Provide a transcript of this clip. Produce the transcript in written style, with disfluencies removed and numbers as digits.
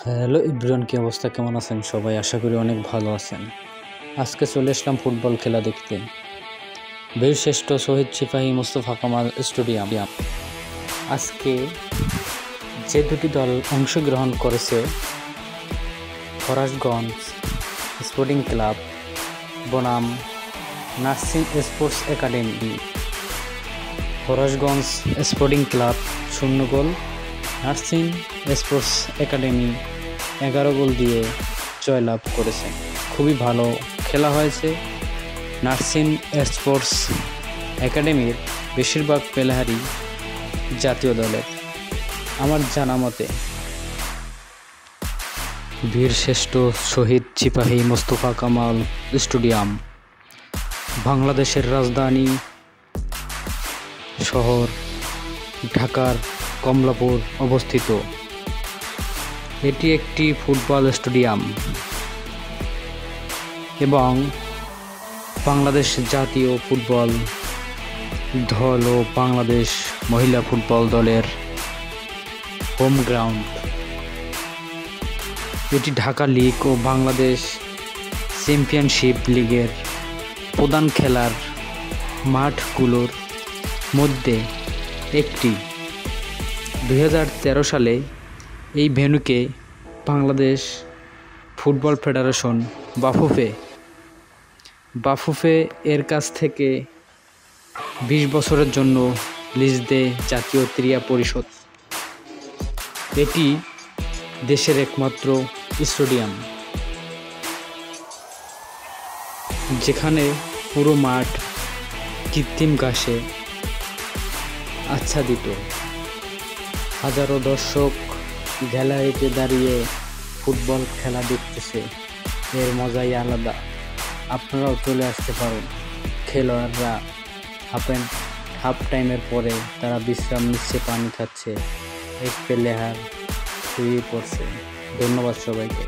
Hello everyone, কি অবস্থা, কেমন আছেন সবাই? আশা করি অনেক ভালো আছেন। আজকে চলে আসলাম ফুটবল খেলা দেখতে বীরশ্রেষ্ঠ শহীদ সিপাহী মোস্তফা কামাল স্টেডিয়াম। আজকে যে দুটি দল অংশগ্রহণ করেছে, ফরাসগঞ্জ স্পোর্টিং ক্লাব বনাম nursing sports academy. Farashganj sporting club 0 গোল, নার্সিং স্পোর্টস একাডেমি 11 গোল দিয়ে জয়লাভ করেছে। খুবই ভালো খেলা হয়েছে। নার্সিং স্পোর্টস একাডেমির বেশিরভাগ প্লেয়ারই জাতীয় দলের। আমার জানা মতে বীরশ্রেষ্ঠ শহীদ সিপাহী মোস্তফা কামাল স্টেডিয়াম বাংলাদেশের রাজধানী শহর ঢাকার কমলাপুর অবস্থিত। এটি একটি ফুটবল স্টেডিয়াম এবং বাংলাদেশ জাতীয় ফুটবল দল ও বাংলাদেশ মহিলা ফুটবল দলের হোম গ্রাউন্ড। এটি ঢাকা লীগ ও বাংলাদেশ চ্যাম্পিয়নশিপ লিগের প্রধান খেলার মাঠগুলোর মধ্যে একটি। 2013 সালে এই ভেন্যুকে বাংলাদেশ ফুটবল ফেডারেশন বাফুফে এর কাছ থেকে 20 বছরের জন্য লিজ দেয় জাতীয় ক্রীড়া পরিষদ। এটি দেশের একমাত্র স্টেডিয়াম যেখানে পুরো মাঠ কৃত্রিম ঘাসে আচ্ছাদিত। হাজারো দর্শক গ্যালারিতে দাঁড়িয়ে ফুটবল খেলা দেখতেছে। এর মজাই আলাদা। আপনারাও চলে আসতে পারেন। খেলোয়াড়রা হাফ টাইমের পরে তারা বিশ্রাম নিচ্ছে, পানি খাচ্ছে, এক প্লেয়ার শুয়ে পড়ছে। ধন্যবাদ সবাইকে।